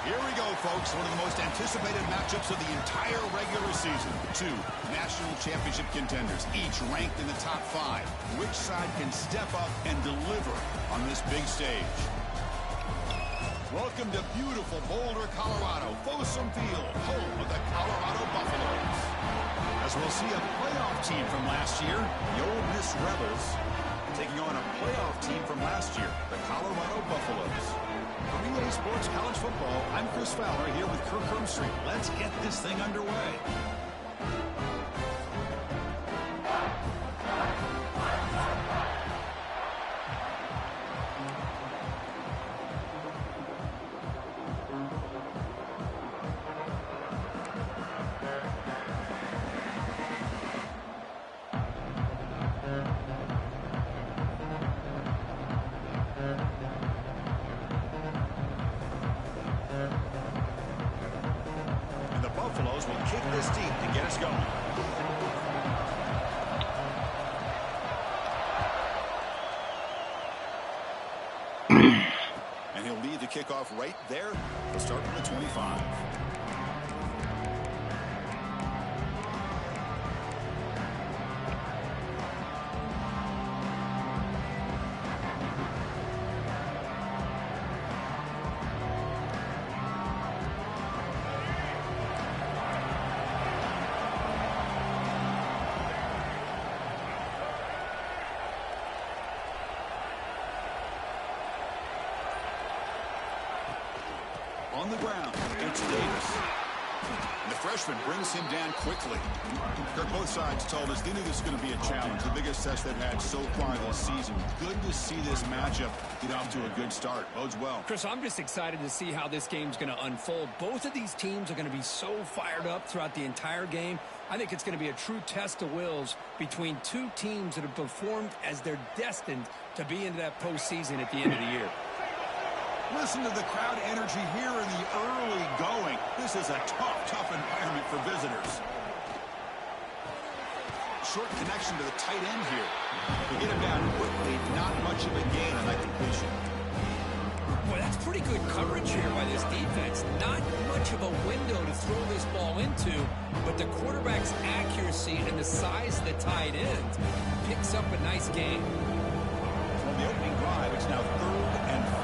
Here we go, folks. One of the most anticipated matchups of the entire regular season. Two national championship contenders, each ranked in the top 5. Which side can step up and deliver on this big stage? Welcome to beautiful Boulder, Colorado, Folsom Field, home of the Colorado Buffaloes. As we'll see a playoff team from last year, the Ole Miss Rebels, taking on a playoff team from last year, the Colorado Buffaloes. For Relay Sports College Football, I'm Chris Fowler here with Kirk Hermstreet. Let's get this thing underway. Buffaloes will kick this deep to get us going. And he'll lead the kickoff right there. We'll start from the 25. On the ground, it's Davis. And the freshman brings him down quickly. Kirk, both sides told us they knew this was going to be a challenge, the biggest test they've had so far this season. Good to see this matchup get off to a good start. Bodes well. Chris, I'm just excited to see how this game's going to unfold. Both of these teams are going to be so fired up throughout the entire game. I think it's going to be a true test of wills between two teams that have performed as they're destined to be into that postseason at the end of the year. Listen to the crowd energy here in the early going. This is a tough environment for visitors. Short connection to the tight end here. To get him down quickly, not much of a gain on that completion. Boy, that's pretty good coverage here by this defense. Not much of a window to throw this ball into, but the quarterback's accuracy and the size of the tight end picks up a nice gain. From the opening drive, it's now 3rd and 4.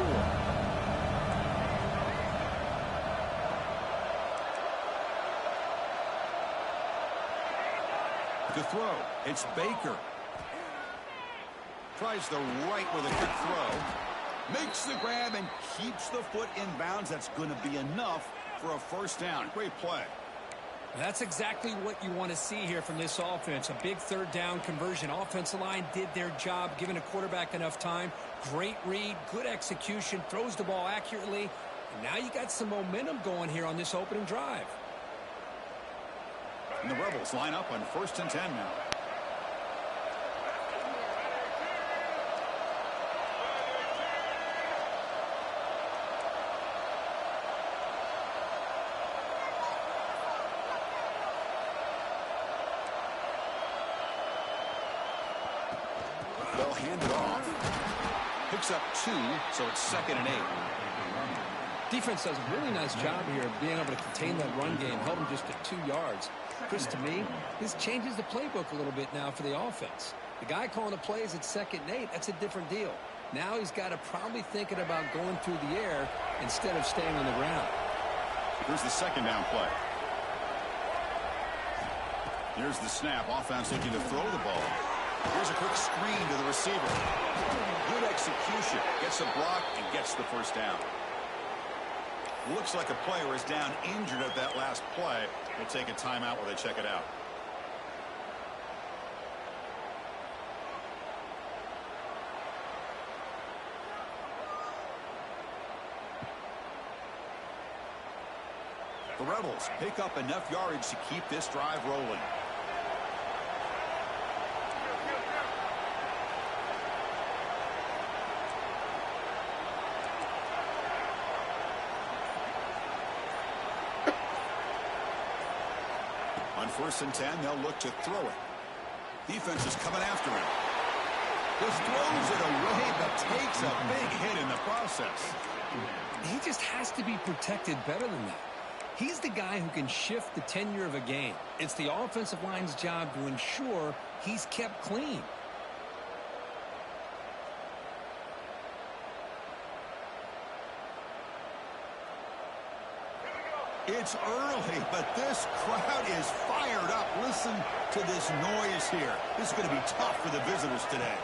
To throw, it's Baker. Tries the right with a quick throw. Makes the grab and keeps the foot in bounds. That's going to be enough for a first down. Great play. That's exactly what you want to see here from this offense. A big 3rd down conversion. Offensive line did their job, giving a quarterback enough time. Great read, good execution, throws the ball accurately. And now you got some momentum going here on this opening drive. And the Rebels line up on 1st and 10 now. Ball handed off. Picks up 2, so it's 2nd and 8. Defense does a really nice job here of being able to contain that run game, held them just at 2 yards. Chris, to me, this changes the playbook a little bit now for the offense. The guy calling the plays at 2nd and 8, that's a different deal. Now he's got to probably thinking about going through the air instead of staying on the ground. Here's the second down play. Here's the snap. Offense looking to throw the ball. Here's a quick screen to the receiver. Good execution. Gets a block and gets the first down. Looks like a player is down injured at that last play. We'll take a timeout while they check it out. The Rebels pick up enough yardage to keep this drive rolling. On 1st and 10, they'll look to throw it. Defense is coming after him. Just throws it away, but takes a big hit in the process. He just has to be protected better than that. He's the guy who can shift the tenure of a game. It's the offensive line's job to ensure he's kept clean. It's early, but this crowd is fired up. Listen to this noise here. This is going to be tough for the visitors today.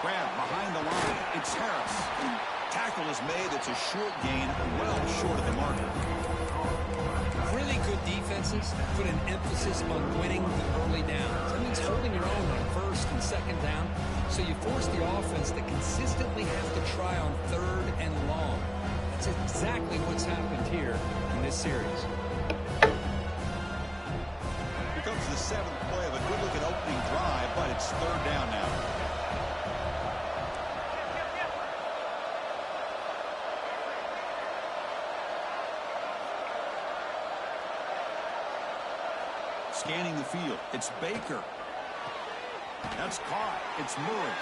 Grab behind the line. It's Harris. Tackle is made. It's a short gain, well short of the marker. Really good defenses put an emphasis on winning the early downs. That means holding your own on 1st and 2nd down. So you force the offense to consistently have to try on 3rd and long. That's exactly what's happened here in this series. Here comes the 7th play of a good-looking opening drive, but it's 3rd down now. Scanning the field. It's Baker. That's caught. It's Murray.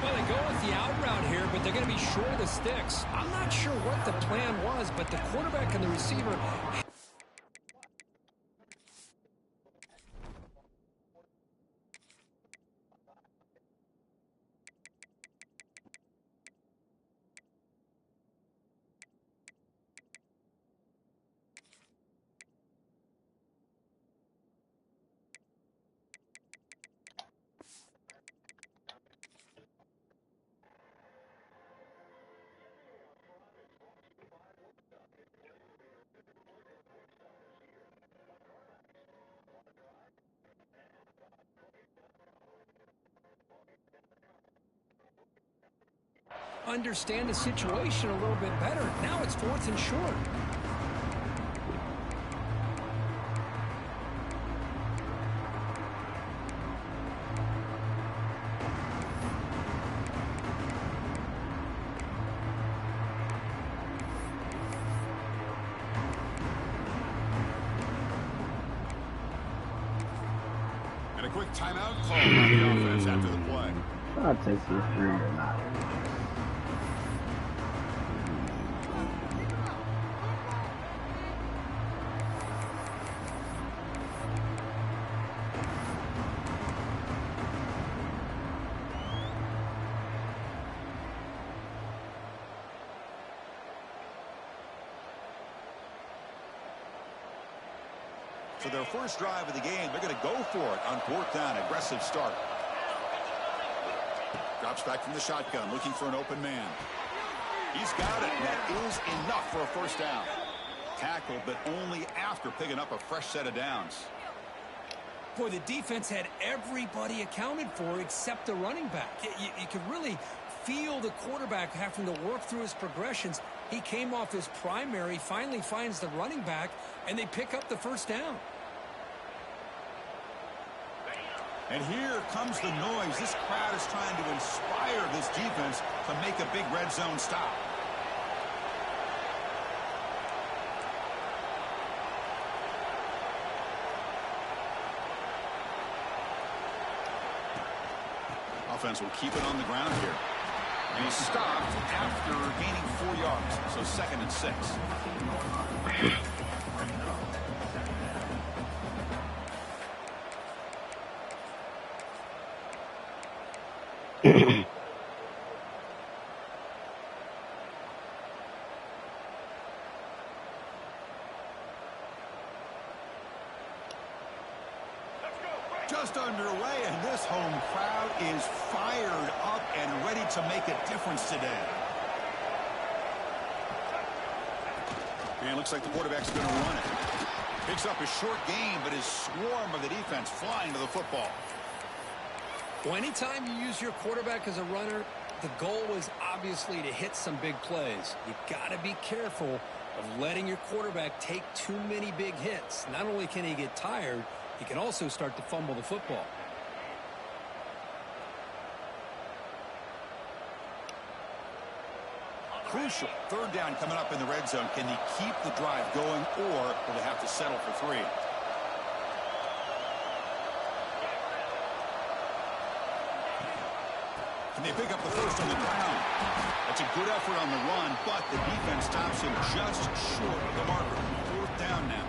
Well, they go with the out route here, but they're going to be short of the sticks. I'm not sure what the plan was, but the quarterback and the receiver... understand the situation a little bit better. Now it's 4th and short. And a quick timeout call by the offense after the play. I'll take this 3 or not. So their first drive of the game, they're going to go for it on 4th down. Aggressive start. Drops back from the shotgun, looking for an open man. He's got it. That is enough for a first down. Tackled, but only after picking up a fresh set of downs. Boy, the defense had everybody accounted for except the running back. You could really feel the quarterback having to work through his progressions. He came off his primary, finally finds the running back, and they pick up the first down. And here comes the noise. This crowd is trying to inspire this defense to make a big red zone stop. Offense will keep it on the ground here. And he stopped after gaining 4 yards. So 2nd and 6. Just underway, and this home crowd is fired up and ready to make a difference today. And it looks like the quarterback's going to run it. Picks up a short gain, but his swarm of the defense flying to the football. Well, anytime you use your quarterback as a runner, the goal is obviously to hit some big plays. You got to be careful of letting your quarterback take too many big hits. Not only can he get tired, he can also start to fumble the football. Crucial. Third down coming up in the red zone. Can they keep the drive going, or will they have to settle for 3? Can they pick up the first on the ground? That's a good effort on the run, but the defense stops him just short of the marker. 4th down now.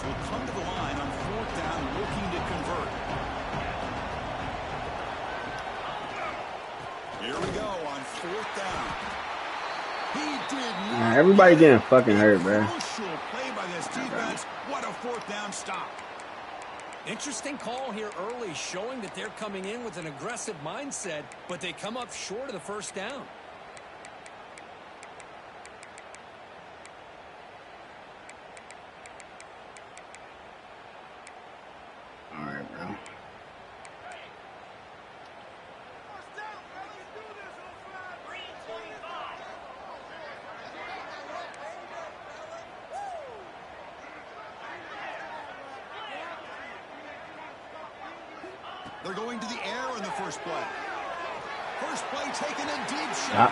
Will come to the line on 4th down, looking to convert. Here we go on 4th down. He did not. Everybody getting fucking hurt, bro. Crucial play by this defense. What a 4th down stop. Interesting call here early, showing that they're coming in with an aggressive mindset, but they come up short of the 1st down. They're going to the air in the first play. First play taken a deep shot.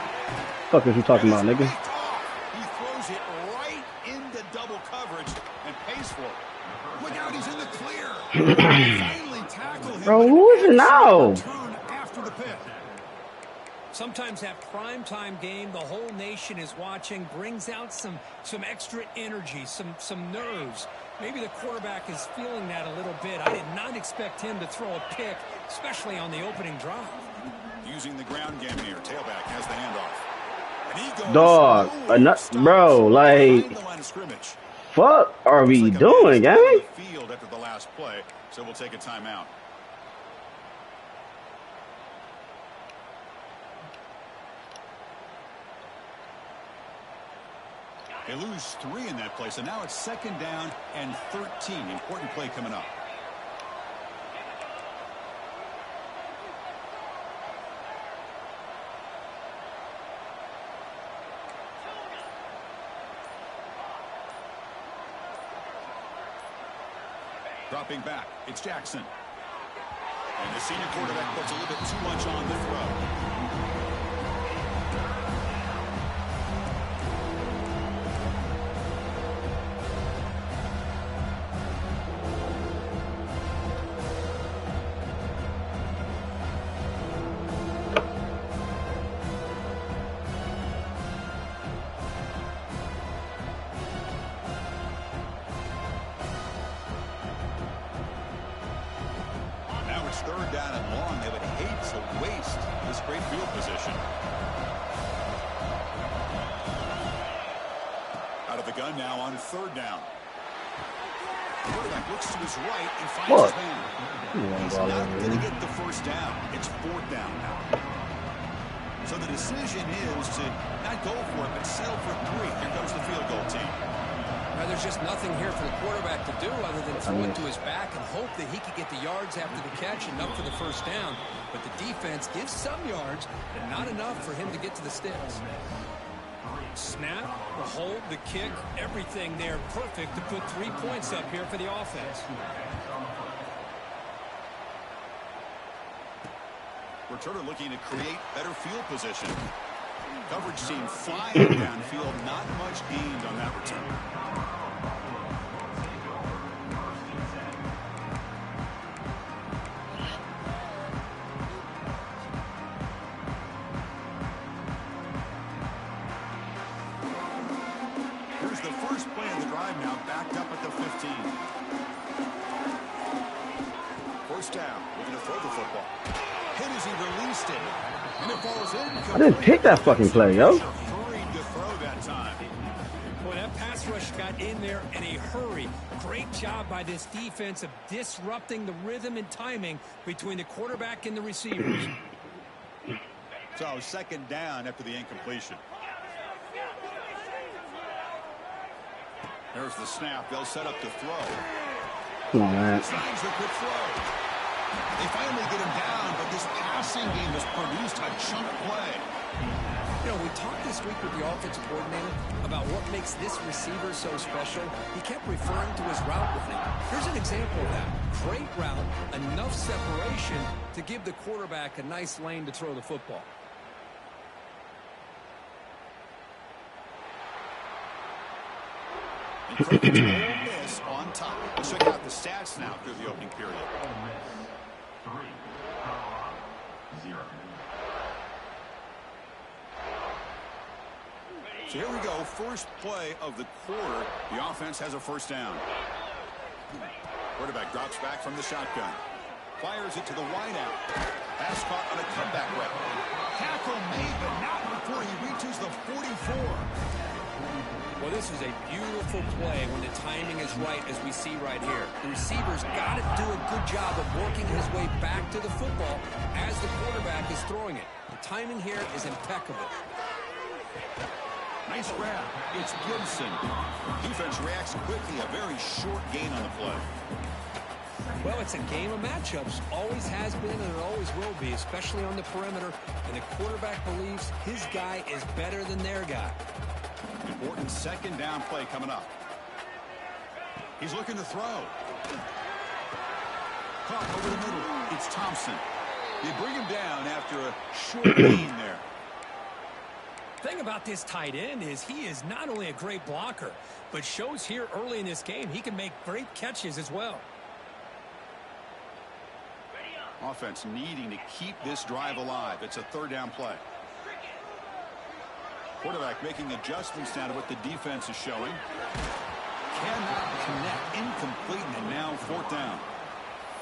Fuck is you talking about, nigga? He throws it right into double coverage and pays for it. Look out, he's in the clear. Finally tackle him. Bro, who is it now? After the pick. Sometimes that primetime game, the whole nation is watching, brings out some extra energy, some nerves. Maybe the quarterback is feeling that a little bit. I did not expect him to throw a pick, especially on the opening drive. Using the ground game here, tailback has the handoff. And he goes Dog, bro, like, fuck are we doing, gang? Field after the last play, so we'll take a timeout. They lose 3 in that play, so now it's 2nd down and 13. Important play coming up. Dropping back, it's Jackson. And the senior quarterback puts a little bit too much on the throw. Third down and long. They would hate to waste this great field position. Out of the gun now on 3rd down. The quarterback looks to his right and finds his man. He's not going to get the 1st down. It's 4th down now. So the decision is to not go for it, but settle for 3. Here comes the field goal team. Now, there's just nothing here for the quarterback to do other than throw it to his back and hope that he could get the yards after the catch, enough for the 1st down. But the defense gives some yards, but not enough for him to get to the sticks. Snap, the hold, the kick, everything there perfect to put 3 points up here for the offense. Returner looking to create better field position. Coverage team flying downfield. Not much gained on that return. Here's the first play of the drive now, backed up at the 15. First down, looking to throw the football. Hit as he released it. And it falls in. I didn't pick that fucking play, yo. Hurried to throw that time. Boy, that pass rush got in there in a hurry. Great job by this defense of disrupting the rhythm and timing between the quarterback and the receivers. So second down after the incompletion. There's the snap. They'll set up to throw. Come on, man. Signs the quick throw. They finally get him down, but this passing game has produced a chunk play. You know, we talked this week with the offensive coordinator about what makes this receiver so special. He kept referring to his route running. Here's an example of that. Great route, enough separation to give the quarterback a nice lane to throw the football. Ole Miss on top. Let's check out the stats now through the opening period. So here we go. First play of the quarter. The offense has a first down. Quarterback drops back from the shotgun. Fires it to the wideout. Pass caught on a comeback route. Tackle made, but not before he reaches the 44. Well, this is a beautiful play when the timing is right, as we see right here. The receiver's got to do a good job of working his way back to the football as the quarterback is throwing it. The timing here is impeccable. Nice grab. It's Gibson. Defense reacts quickly. A very short gain on the play. Well, it's a game of matchups. Always has been and it always will be, especially on the perimeter. And the quarterback believes his guy is better than their guy. Important second down play coming up. He's looking to throw. Caught over the middle. It's Thompson. They bring him down after a short gain there. Thing about this tight end is he is not only a great blocker, but shows here early in this game he can make great catches as well. Offense needing to keep this drive alive. It's a third down play. Quarterback making adjustments now to what the defense is showing. Cannot connect. Incomplete, and now fourth down.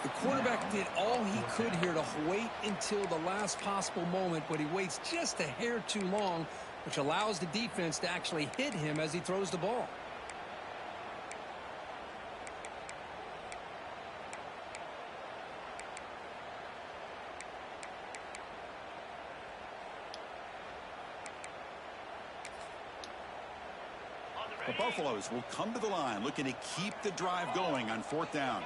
The quarterback did all he could here to wait until the last possible moment, but he waits just a hair too long, which allows the defense to actually hit him as he throws the ball. The Buffaloes will come to the line looking to keep the drive going on fourth down.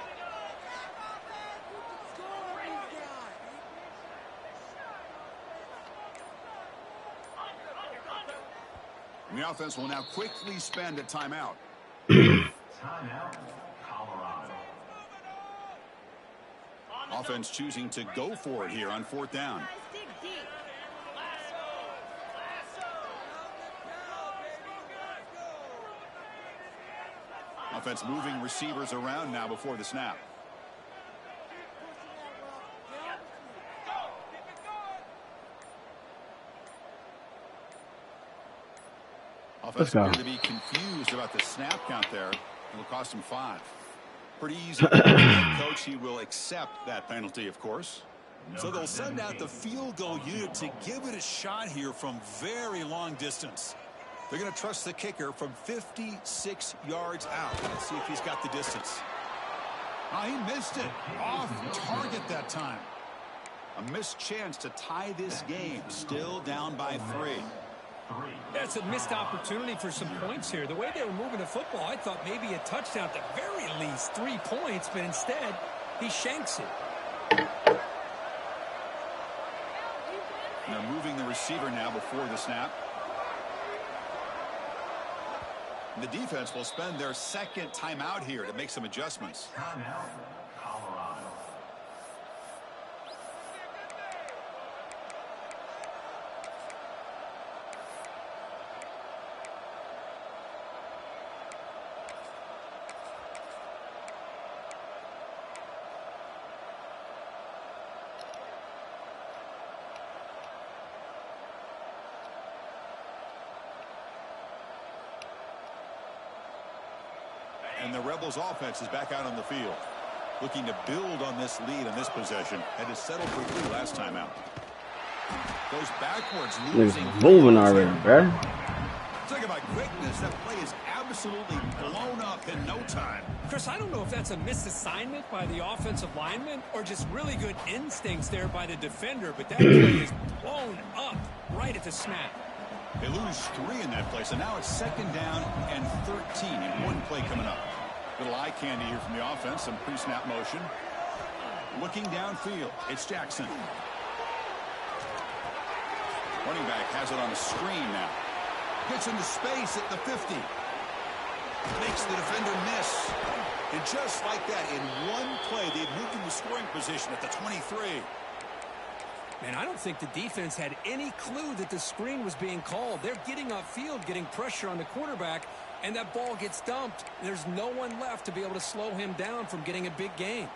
And the offense will now quickly spend a timeout. Timeout, Colorado. Offense choosing to go for it here on fourth down. Offense moving receivers around now before the snap. Offense appeared to be confused about the snap count there. It'll cost him 5. Pretty easy. Coach, he will accept that penalty, of course. So they'll send out the field goal unit to give it a shot here from very long distance. They're going to trust the kicker from 56 yards out. Let's see if he's got the distance. Oh, he missed it. Off target that time. A missed chance to tie this game. Still down by 3. That's a missed opportunity for some points here. The way they were moving the football, I thought maybe a touchdown at the very least, 3 points, but instead he shanks it. And they're moving the receiver now before the snap. And the defense will spend their second timeout here to make some adjustments. Timeout, Colorado. And the Rebels offense is back out on the field. Looking to build on this lead on this possession. Had to settle for 3 last time out. Goes backwards, losing. Niggas moving already, bruh. Talk about quickness. That play is absolutely blown up in no time. Chris, I don't know if that's a misassignment by the offensive lineman or just really good instincts there by the defender, but that play is blown up right at the snap. They lose 3 in that play, so now it's 2nd down and 13 in one play coming up. Little eye candy here from the offense, some pre-snap motion. Looking downfield, it's Jackson. Running back has it on a screen now. Gets into space at the 50. Makes the defender miss. And just like that, in one play, they've moved into scoring position at the 23. Man, I don't think the defense had any clue that the screen was being called. They're getting upfield, getting pressure on the quarterback, and that ball gets dumped. There's no one left to be able to slow him down from getting a big gain.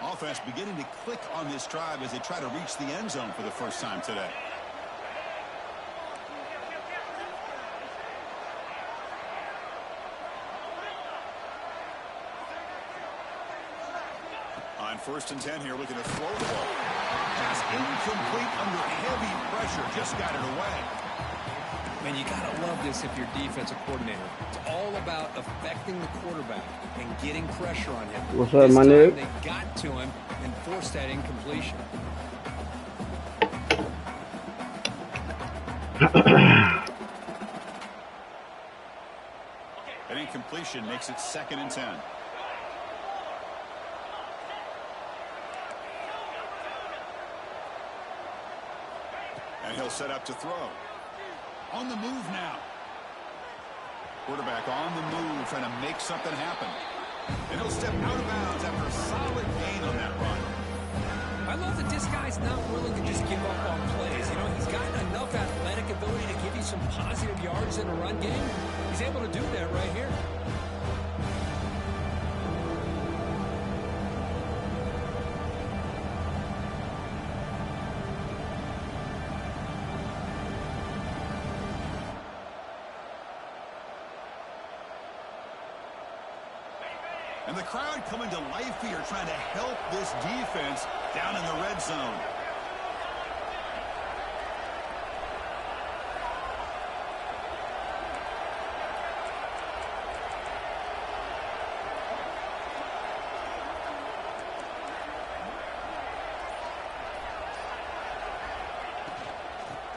Offense beginning to click on this drive as they try to reach the end zone for the first time today. On 1st and 10 here, looking to throw the ball. Pass incomplete under heavy pressure. Just got it away. Man, you got to love this if you're defensive coordinator. It's all about affecting the quarterback and getting pressure on him. What's up, my nigga? They got to him and forced that incompletion. An incompletion makes it 2nd and 10. And he'll set up to throw. On the move now. Quarterback on the move, trying to make something happen. And he'll step out of bounds after a solid gain on that run. I love that this guy's not willing to just give up on plays. You know, he's got enough athletic ability to give you some positive yards in a run game. He's able to do that right here. And the crowd coming to life here, trying to help this defense down in the red zone.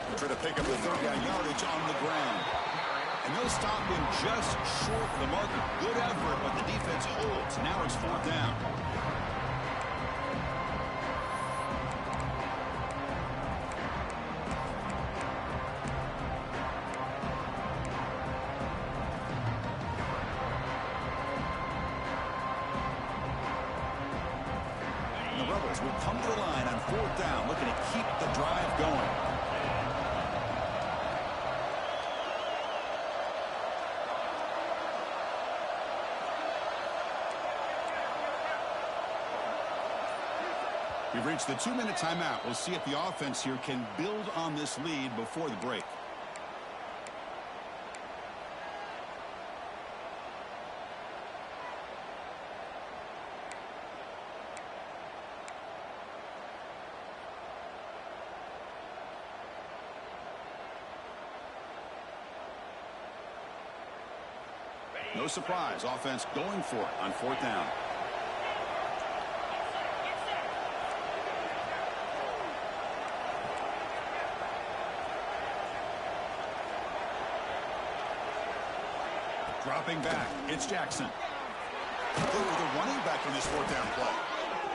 They'll try to pick up the 3rd down yardage on the ground. And they'll stop him just short of the marker. Good effort, but the defense holds. Now it's 4th down. And the Rebels will come to the line on 4th down, looking to keep the drive going. We've reached the 2-minute timeout. We'll see if the offense here can build on this lead before the break. No surprise, offense going for it on 4th down. Dropping back, it's Jackson. Look for the running back on this 4th down play.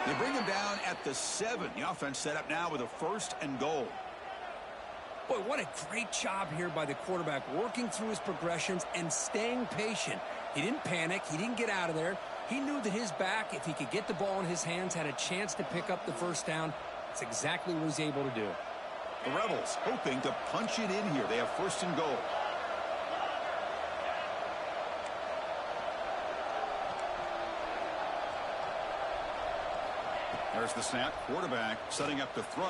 They bring him down at the 7. The offense set up now with a 1st and goal. Boy, what a great job here by the quarterback, working through his progressions and staying patient. He didn't panic. He didn't get out of there. He knew that his back, if he could get the ball in his hands, had a chance to pick up the 1st down. That's exactly what he's able to do. The Rebels hoping to punch it in here. They have 1st and goal. There's the snap. Quarterback setting up to throw.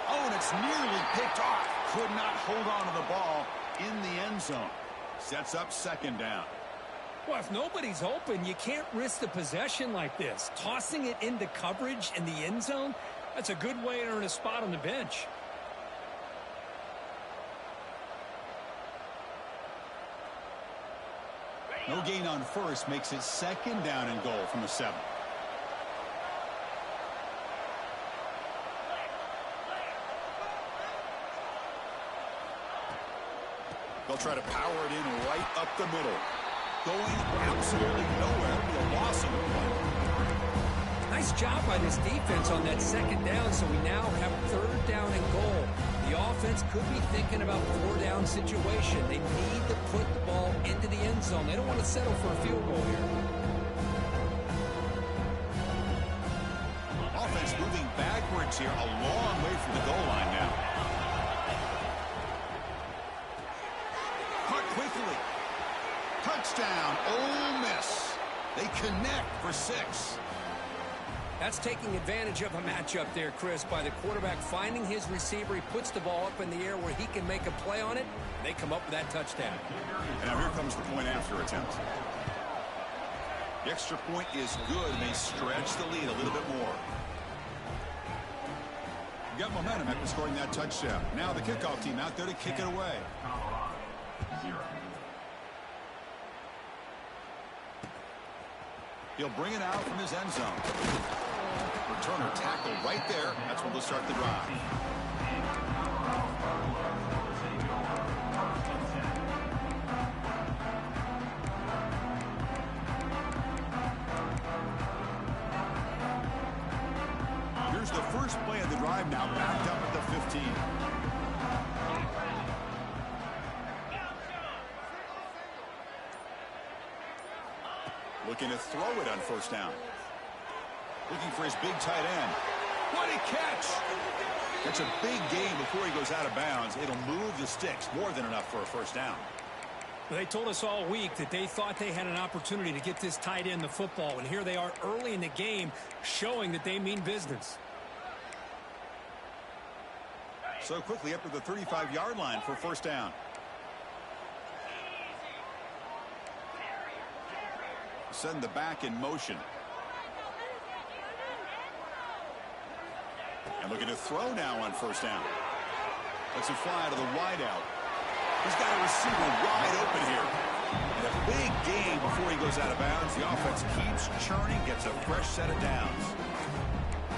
Oh, and it's nearly picked off. Could not hold on to the ball in the end zone. Sets up second down. Well, if nobody's open, you can't risk the possession like this. Tossing it into coverage in the end zone, that's a good way to earn a spot on the bench. No gain on first makes it second down and goal from the 7. They'll try to power it in right up the middle. Going absolutely nowhere with a loss of the play. Nice job by this defense on that second down, so we now have third down and goal. The offense could be thinking about 4-down situation. They need to put the ball into the end zone. They don't want to settle for a field goal here. Offense moving backwards here, a long way from the goal line now. Caught quickly. Touchdown, Ole Miss. They connect for 6. That's taking advantage of a matchup there, Chris, by the quarterback finding his receiver. He puts the ball up in the air where he can make a play on it. They come up with that touchdown. And now here comes the point after attempt. The extra point is good, and they stretch the lead a little bit more. You got momentum after scoring that touchdown. Now the kickoff team out there to kick it away. He'll bring it out from his end zone. Returner tackle right there. That's when we'll start the drive. Here's the first play of the drive now, backed up at the 15. Looking to throw it on first down. Looking for his big tight end. What a catch! That's a big gain before he goes out of bounds. It'll move the sticks more than enough for a first down. They told us all week that they thought they had an opportunity to get this tight end the football, and here they are early in the game showing that they mean business. So quickly up to the 35-yard line for first down. Send the back in motion. And looking to throw now on first down. Lets it fly to the wideout. He's got a receiver wide open here. And a big gain before he goes out of bounds. The offense keeps churning, gets a fresh set of downs.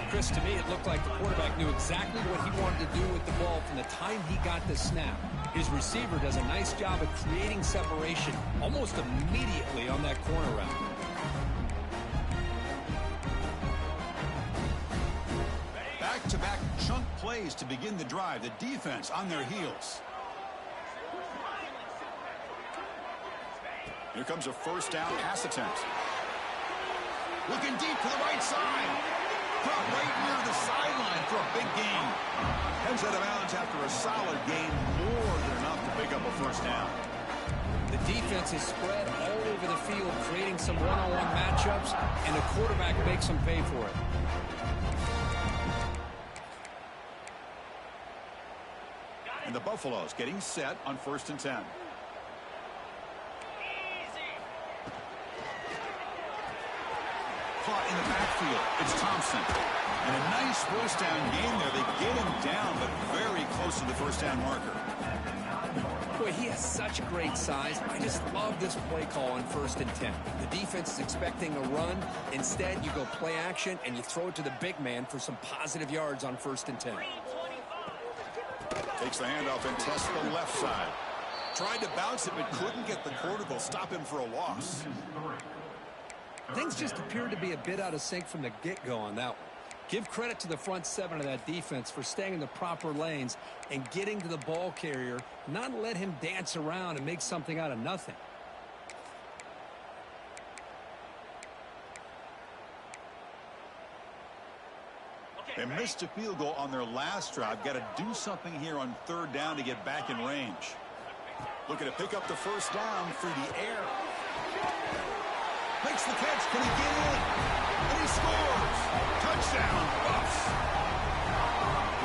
Chris, to me, it looked like the quarterback knew exactly what he wanted to do with the ball from the time he got the snap. His receiver does a nice job of creating separation almost immediately on that corner route. Back-to-back chunk plays to begin the drive. The defense on their heels. Here comes a first down pass attempt. Looking deep to the right side. Caught right near the sideline for a big gain. Heads out of bounds after a solid gain, more than enough to pick up a first down. The defense is spread all over the field, creating some one-on-one matchups, and the quarterback makes them pay for it. And the Buffaloes getting set on 1st and 10. Caught in the backfield. It's Thompson. And a nice first down gain there. They get him down, but very close to the first down marker. Boy, he has such great size. I just love this play call on 1st and 10. The defense is expecting a run. Instead, you go play action, and you throw it to the big man for some positive yards on 1st and 10. Takes the handoff and tests the left side. Tried to bounce it, but couldn't get the cortical. Stop him for a loss. Things just appeared to be a bit out of sync from the get-go on that one. Give credit to the front 7 of that defense for staying in the proper lanes and getting to the ball carrier, not let him dance around and make something out of nothing. They missed a field goal on their last drive. Got to do something here on 3rd down to get back in range. Looking to pick up the first down through the air. Makes the catch. Can he get in? scores! Touchdown, Buffs!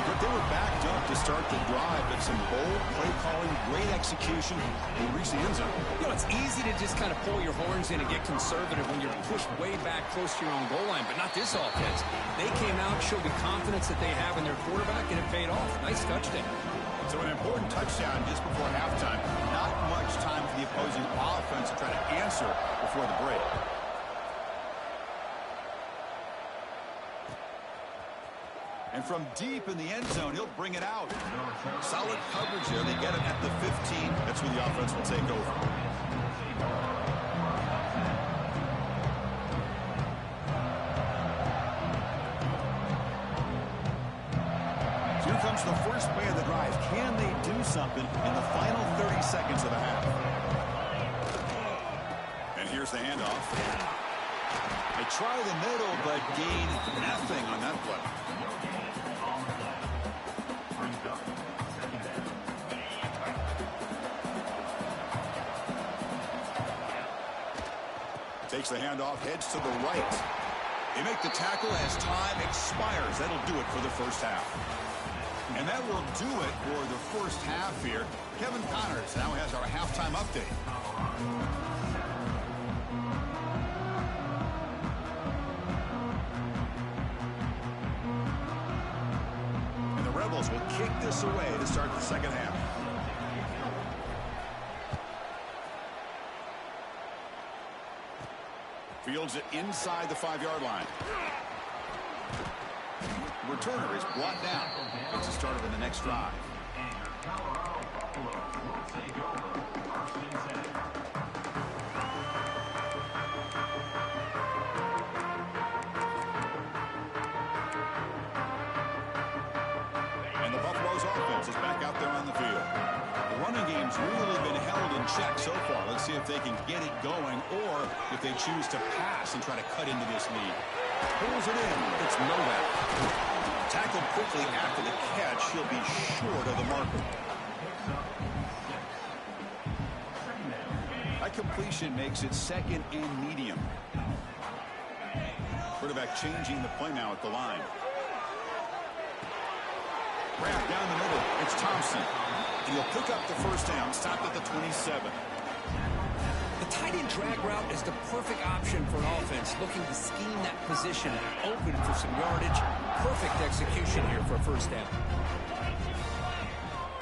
But they were backed up to start the drive, but some bold play calling, great execution, and reach the end zone. You know, it's easy to just kind of pull your horns in and get conservative when you're pushed way back close to your own goal line, but not this offense. They came out, showed the confidence that they have in their quarterback, and it paid off. Nice touchdown. So an important touchdown just before halftime. Not much time for the opposing offense to try to answer before the break. And from deep in the end zone, he'll bring it out. Solid coverage there. They get it at the 15. That's where the offense will take over. So here comes the first play of the drive. Can they do something in the final 30 seconds of the half? And here's the handoff. They try the middle, but gain nothing on that play. Takes the handoff, heads to the right. They make the tackle as time expires. That'll do it for the first half. And that will do it for the first half here. Kevin Connors now has our halftime update. And the Rebels will kick this away to start the second half. Fields it inside the 5-yard line. Returner is brought down. It's a starter in the next drive. And the Buffalo's offense is back out there on the field. The running game's really been held in check so far. Let's see if they can get it going or if they choose to pass and try to cut into this lead. Pulls it in. It's Novak. Tackled quickly after the catch. He'll be short of the marker. That completion makes it second and medium. Quarterback changing the play now at the line. Grab down the middle. It's Thompson. He'll pick up the first down. Stopped at the 27. The tight end drag route is the perfect option for an offense looking to scheme that position open for some yardage. Perfect execution here for a first down.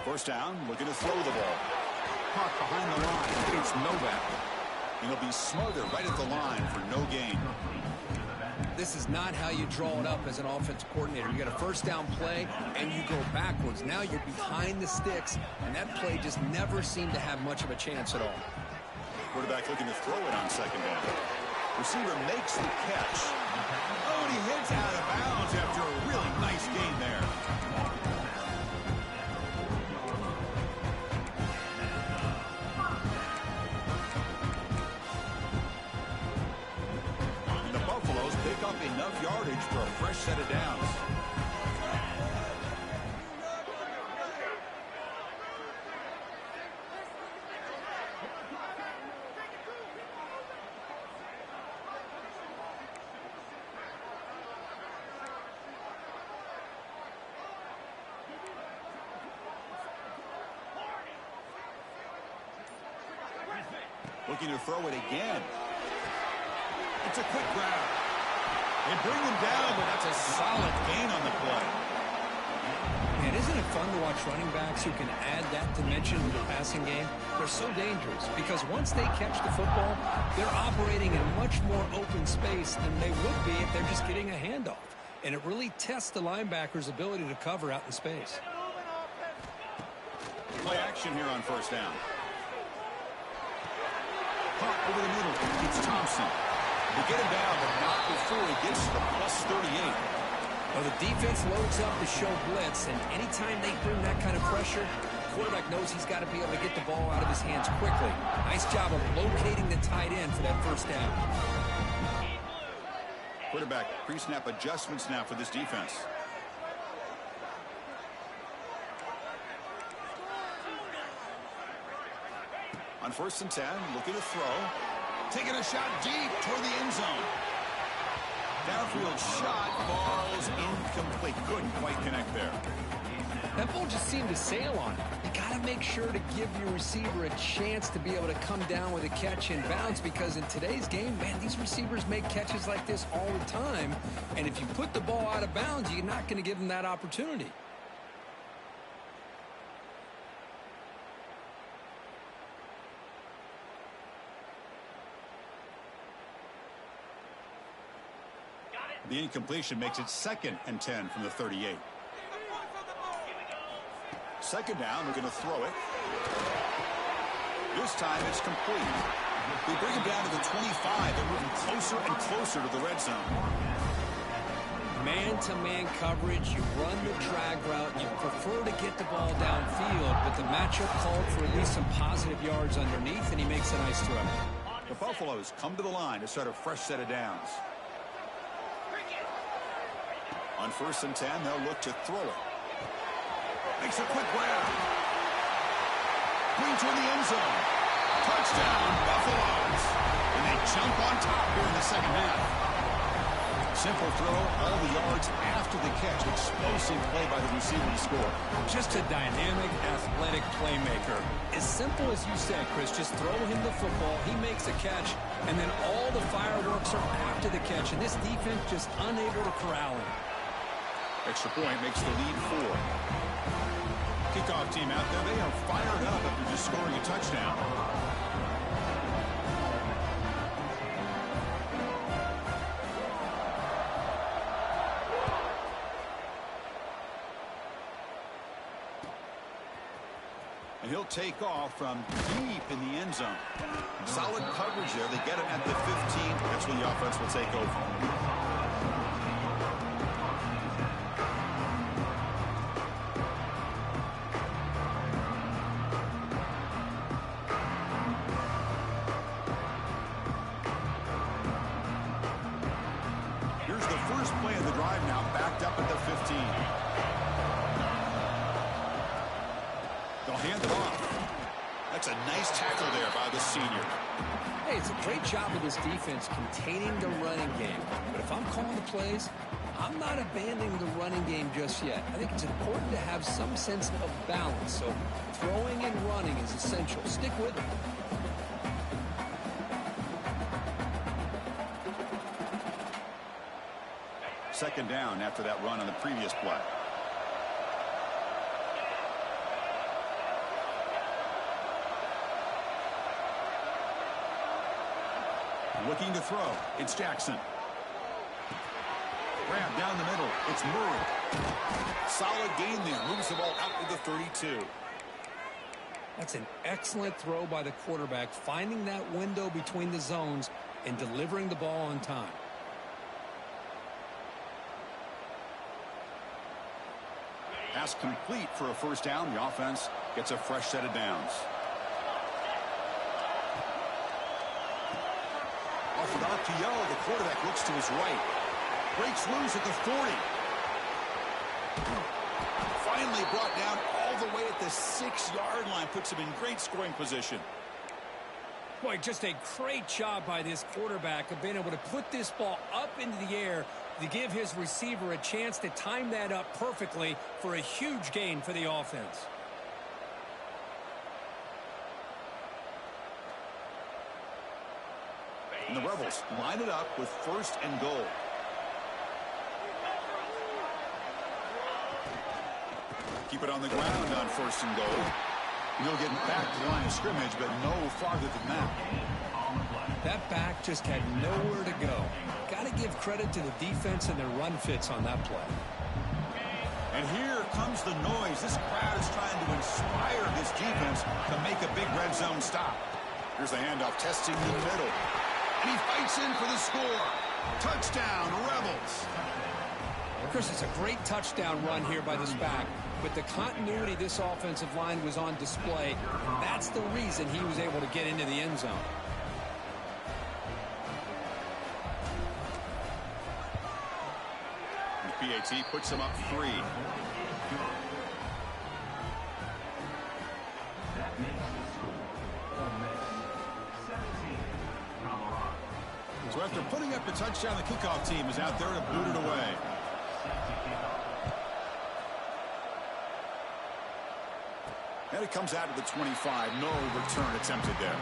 First down, looking to throw the ball. Caught behind the line. It's Novak. And he'll be smothered right at the line for no gain. This is not how you draw it up as an offensive coordinator. You got a first down play, and you go backwards. Now you're behind the sticks, and that play just never seemed to have much of a chance at all. Quarterback looking to throw it on second down. Receiver makes the catch. Oh, and he hits out of bounds after a really nice gain there. And the Buffaloes pick up enough yardage for a fresh set of downs. Looking to throw it again. It's a quick grab. They bring him down, but that's a solid gain on the play. Man, isn't it fun to watch running backs who can add that dimension to the passing game? They're so dangerous because once they catch the football, they're operating in much more open space than they would be if they're just getting a handoff. And it really tests the linebacker's ability to cover out in space. Play action here on first down. Pop over the middle. It's Thompson. They get him down, but not before he gets to the plus 38. Well, the defense loads up to show blitz, and anytime they bring that kind of pressure, the quarterback knows he's got to be able to get the ball out of his hands quickly. Nice job of locating the tight end for that first down. Quarterback pre-snap adjustments now for this defense. On first and 10, looking to throw. Taking a shot deep toward the end zone. Downfield shot falls incomplete. Couldn't quite connect there. That ball just seemed to sail on it. You got to make sure to give your receiver a chance to be able to come down with a catch and bounce, because in today's game, man, these receivers make catches like this all the time. And if you put the ball out of bounds, you're not going to give them that opportunity. The incompletion makes it 2nd and 10 from the 38. Second down, we're going to throw it. This time it's complete. We bring it down to the 25. They're moving closer and closer to the red zone. Man-to-man coverage, you run the drag route, you prefer to get the ball downfield, but the matchup called for at least some positive yards underneath, and he makes a nice throw. The Buffaloes come to the line to start a fresh set of downs. On 1st and 10, they'll look to throw it. Makes a quick grab. Clean toward the end zone. Touchdown, Buffaloes. And they jump on top here in the second half. Simple throw, all the yards after the catch. Explosive play by the receiver to score. Just a dynamic, athletic playmaker. As simple as you said, Chris, just throw him the football, he makes a catch, and then all the fireworks are after the catch, and this defense just unable to corral him. Extra point makes the lead 4. Kickoff team out there, they are fired up after just scoring a touchdown. And he'll take off from deep in the end zone. Solid coverage there. They get him at the 15. That's when the offense will take over. Play of the drive now, backed up at the 15. They'll hand it off. That's a nice tackle there by the senior. Hey, it's a great job of this defense containing the running game. But if I'm calling the plays, I'm not abandoning the running game just yet. I think it's important to have some sense of balance. So throwing and running is essential. Stick with it. Second down after that run on the previous play. Looking to throw. It's Jackson. Grab down the middle. It's Murray. Solid gain there. Moves the ball out to the 32. That's an excellent throw by the quarterback, finding that window between the zones and delivering the ball on time. Pass complete for a first down. The offense gets a fresh set of downs. Off an RPO, the quarterback looks to his right. Breaks loose at the 40. Finally brought down all the way at the 6-yard line. Puts him in great scoring position. Boy, just a great job by this quarterback of being able to put this ball up into the air to give his receiver a chance to time that up perfectly for a huge gain for the offense. And the Rebels line it up with 1st and goal. Keep it on the ground on 1st and goal. He'll get back to the line of scrimmage, but no farther than that. That back just had nowhere to go. Got to give credit to the defense and their run fits on that play. And here comes the noise. This crowd is trying to inspire this defense to make a big red zone stop. Here's the handoff, testing the middle. And he fights in for the score. Touchdown, Rebels. Chris, it's a great touchdown run here by this back. But the continuity this offensive line was on display. That's the reason he was able to get into the end zone. The PAT puts him up 3. So after putting up the touchdown, the kickoff team is out there to boot it away. And it comes out of the 25. No return attempted there.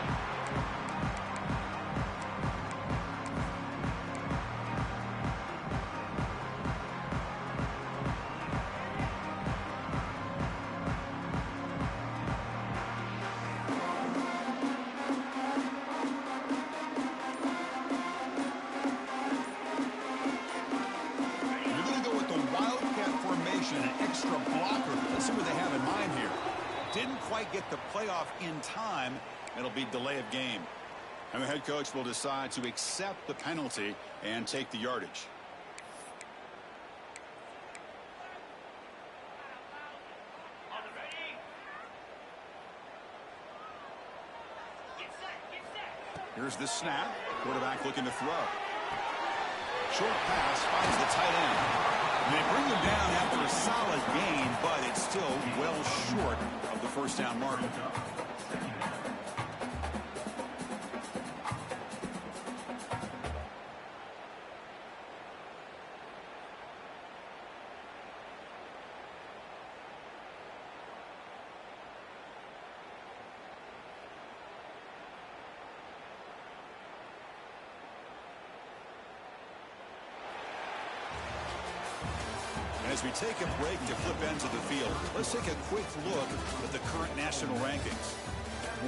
Get the playoff in time, it'll be delay of game. And the head coach will decide to accept the penalty and take the yardage. Here's the snap. Quarterback looking to throw. Short pass finds the tight end. And they bring him down after a solid gain, but it's still well short of the first down mark. As we take a break to flip ends of the field, let's take a quick look at the current national rankings.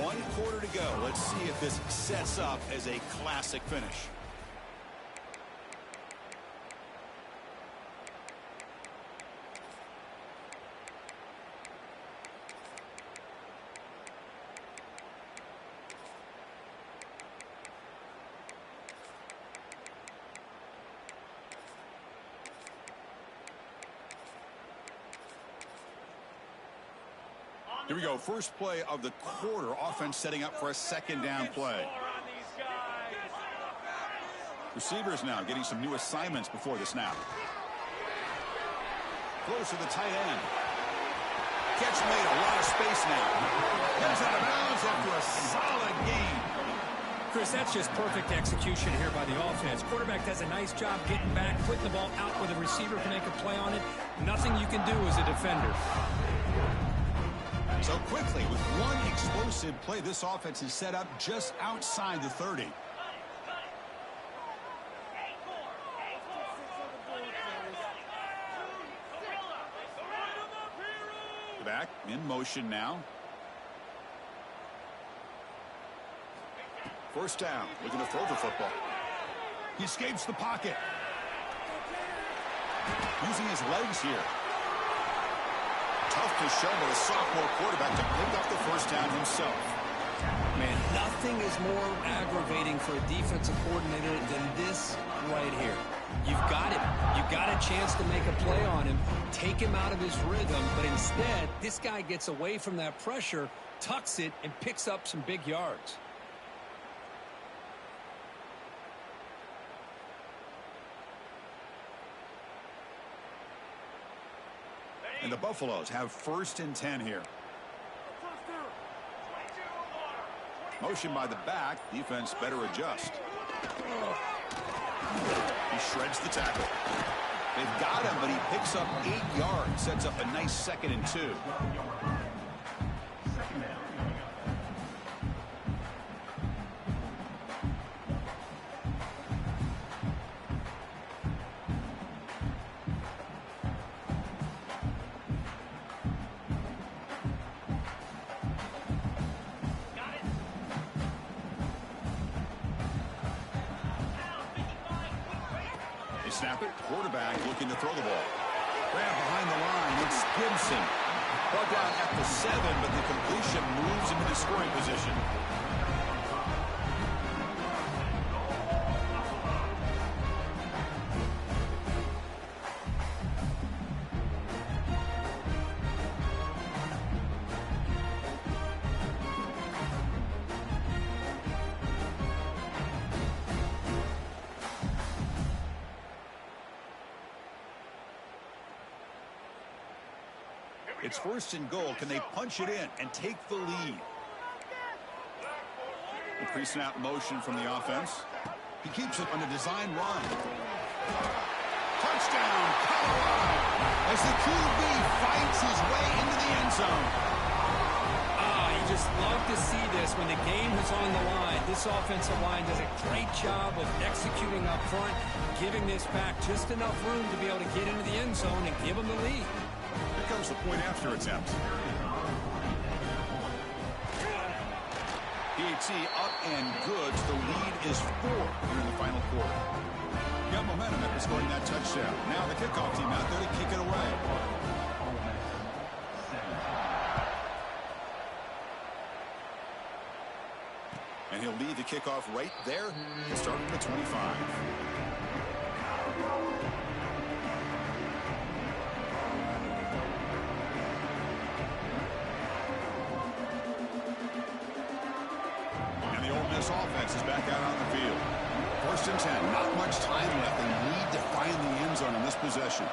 1 quarter to go. Let's see if this sets up as a classic finish. Here we go. First play of the quarter. Offense setting up for a second down play. Receivers now getting some new assignments before the snap. Close to the tight end. Catch made, a lot of space now. Comes out of bounds after a solid gain. Chris, that's just perfect execution here by the offense. Quarterback does a nice job getting back, putting the ball out where the receiver can make a play on it. Nothing you can do as a defender. So quickly, with one explosive play, this offense is set up just outside the 30. Back in motion now. First down, looking to throw the football. He escapes the pocket. Using his legs here. Tough to show by the sophomore quarterback to pick up the first down himself. Man, nothing is more aggravating for a defensive coordinator than this right here. You've got him. You've got a chance to make a play on him, take him out of his rhythm, but instead, this guy gets away from that pressure, tucks it, and picks up some big yards. And the Buffaloes have 1st and 10 here. Motion by the back. Defense better adjust. He shreds the tackle. They've got him, but he picks up 8 yards. Sets up a nice 2nd and 2. Snap it. Quarterback looking to throw the ball. Grab behind the line. It's Gibson. Brought down at the 7, but the completion moves into the scoring position. It's 1st and goal. Can they punch it in and take the lead? The pre-snap motion from the offense. He keeps it on a design run. Touchdown, Colorado, as the QB fights his way into the end zone. You just love to see this when the game is on the line. This offensive line does a great job of executing up front, giving this back just enough room to be able to get into the end zone and give them the lead. Here comes the point after attempt. PAT up and good. The lead is 4 here in the final quarter. Got momentum after scoring that touchdown. Now the kickoff team out there to kick it away. And he'll lead the kickoff right there to start from the 25. And the Ole Miss offense is back out on the field. 1st and 10. Not much time left. They need to find the end zone in this possession.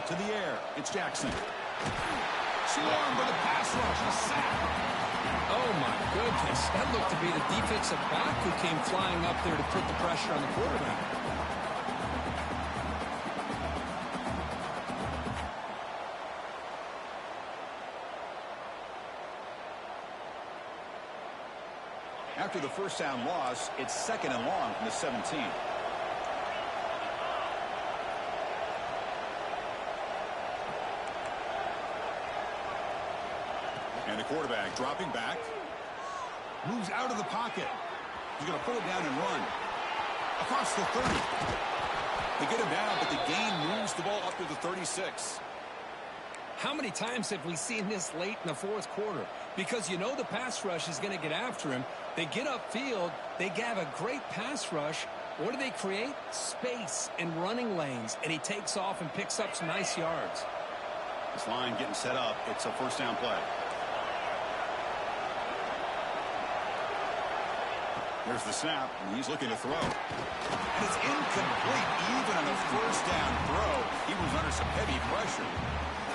To the air. It's Jackson. Swarmed with a pass rush. A sack. Oh, my goodness. That looked to be the defensive back who came flying up there to put the pressure on the quarterback. After the first down loss, it's 2nd and long from the 17. And the quarterback dropping back. Moves out of the pocket. He's going to pull it down and run. Across the 30. They get him down, but the gain moves the ball up to the 36. How many times have we seen this late in the 4th quarter? Because you know the pass rush is going to get after him. They get upfield. They have a great pass rush. What do they create? Space and running lanes. And he takes off and picks up some nice yards. This line getting set up. It's a 1st down play. There's the snap, and he's looking to throw. And it's incomplete. Even on a 1st down throw, he was under some heavy pressure.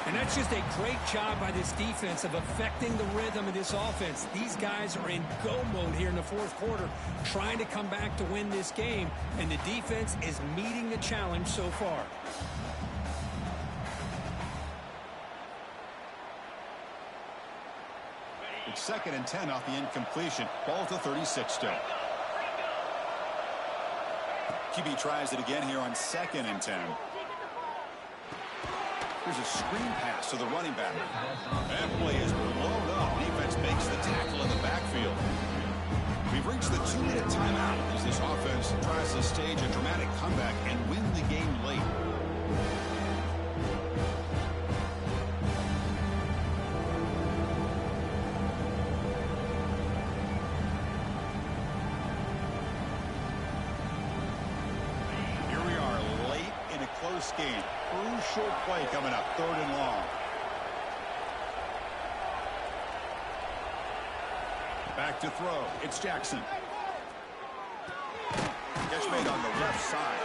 And that's just a great job by this defense of affecting the rhythm of this offense. These guys are in go mode here in the 4th quarter, trying to come back to win this game, and the defense is meeting the challenge so far. It's 2nd and 10 off the incompletion. Ball to 36 still. QB tries it again here on 2nd and 10. Here's a screen pass to the running back. That play is blown up. Defense makes the tackle in the backfield. We've reached the 2-minute timeout as this offense tries to stage a dramatic comeback and win the game late. Close game. Crucial play coming up. 3rd and long. Back to throw. It's Jackson. Catch made on the left side.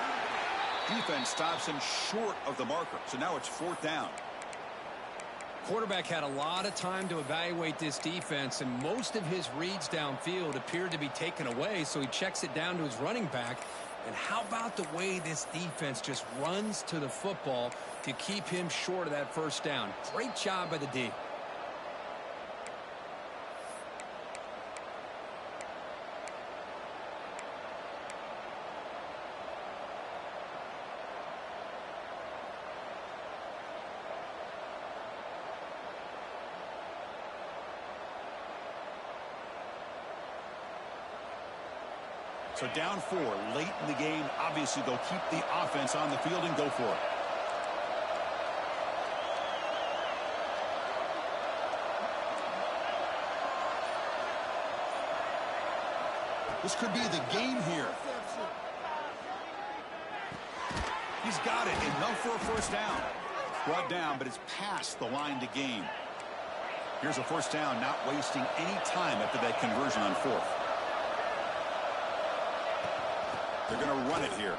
Defense stops him short of the marker. So now it's 4th down. Quarterback had a lot of time to evaluate this defense, and most of his reads downfield appeared to be taken away, so he checks it down to his running back. And how about the way this defense just runs to the football to keep him short of that 1st down? Great job by the D. So down 4 late in the game. Obviously, they'll keep the offense on the field and go for it. This could be the game here. He's got it. Enough for a 1st down. Brought down, but it's past the line to gain. Here's a 1st down, not wasting any time after that conversion on 4th. They're going to run it here.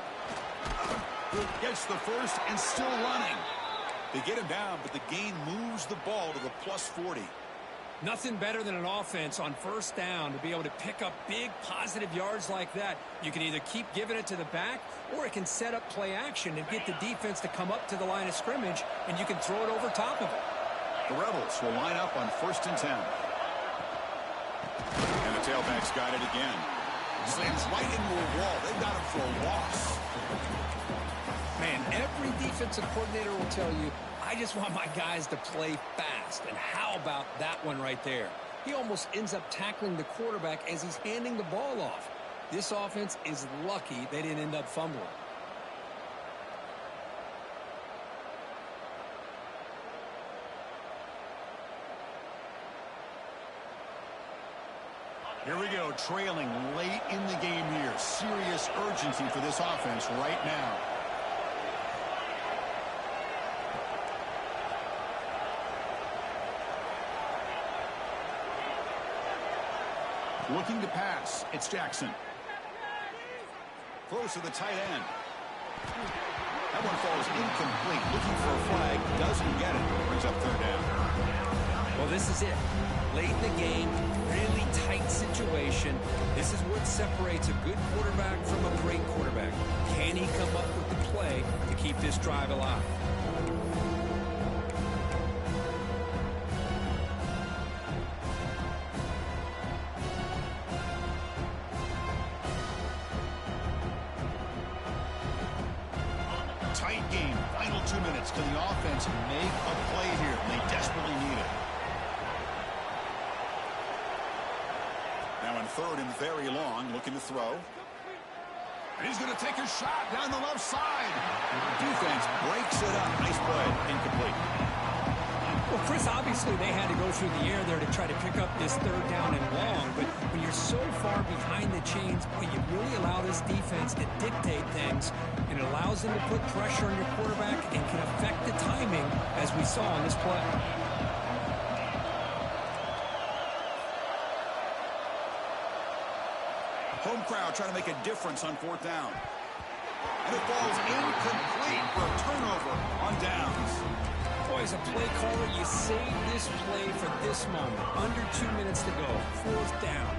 Gets the 1st and still running. They get him down, but the gain moves the ball to the +40. Nothing better than an offense on first down to be able to pick up big positive yards like that. You can either keep giving it to the back, or it can set up play action and get the defense to come up to the line of scrimmage, and you can throw it over top of it. The Rebels will line up on 1st and 10. And the tailback's got it again. Slams right into a wall. They've got him for a loss. Man, every defensive coordinator will tell you, I just want my guys to play fast. And how about that one right there? He almost ends up tackling the quarterback as he's handing the ball off. This offense is lucky they didn't end up fumbling. Here we go, trailing late in the game here. Serious urgency for this offense right now. Looking to pass, it's Jackson. Close to the tight end. That one falls incomplete. Looking for a flag, doesn't get it. Brings up 3rd down. Well, this is it. Late in the game, really tight situation. This is what separates a good quarterback from a great quarterback. Can he come up with the play to keep this drive alive? Tight game. Final 2 minutes. Can the offense make a play here? They desperately need it. Now in 3rd and very long, looking to throw. And he's going to take a shot down the left side. Defense breaks it up. Nice play. Incomplete. Well, Chris, obviously they had to go through the air there to try to pick up this 3rd down and long, but when you're so far behind the chains, boy, you really allow this defense to dictate things, and it allows them to put pressure on your quarterback and can affect the timing, as we saw on this play. Home crowd trying to make a difference on 4th down. And it falls incomplete for a turnover on downs. Boy, as a play caller, you save this play for this moment. Under 2 minutes to go. 4th down.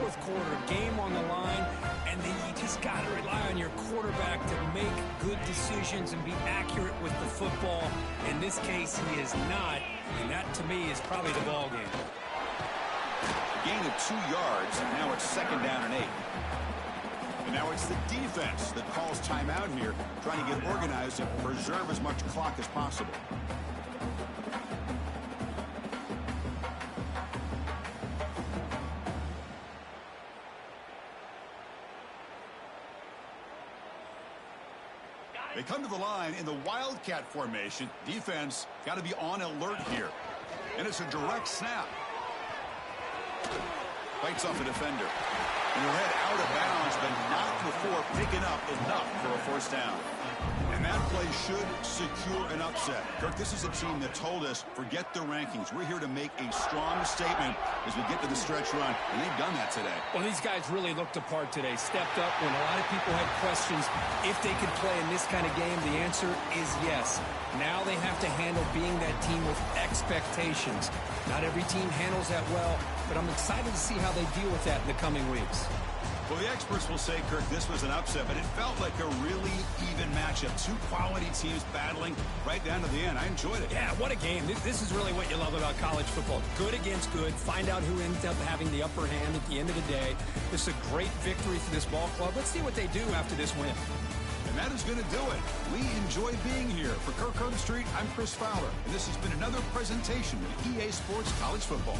4th quarter. Game on the line. And then you just got to rely on your quarterback to make good decisions and be accurate with the football. In this case, he is not. And that, to me, is probably the ball game. Gain of 2 yards, and now it's 2nd down and 8. And now it's the defense that calls timeout here, trying to get organized and preserve as much clock as possible. They come to the line in the Wildcat formation. Defense got to be on alert here. And it's a direct snap. Fights off a defender. And he'll head out of bounds, but not before picking up enough for a 1st down. And that play should secure an upset. Kirk, this is a team that told us, forget the rankings. We're here to make a strong statement as we get to the stretch run, and they've done that today. Well, these guys really looked the part today. Stepped up when a lot of people had questions if they could play in this kind of game. The answer is yes. Now they have to handle being that team with expectations. Not every team handles that well, but I'm excited to see how they deal with that in the coming weeks. Well, the experts will say, Kirk, this was an upset, but it felt like a really even matchup. 2 quality teams battling right down to the end. I enjoyed it. Yeah, what a game. This is really what you love about college football. Good against good. Find out who ends up having the upper hand at the end of the day. This is a great victory for this ball club. Let's see what they do after this win. And that is going to do it. We enjoy being here. For Kirk Street, I'm Chris Fowler, and this has been another presentation of EA Sports College Football.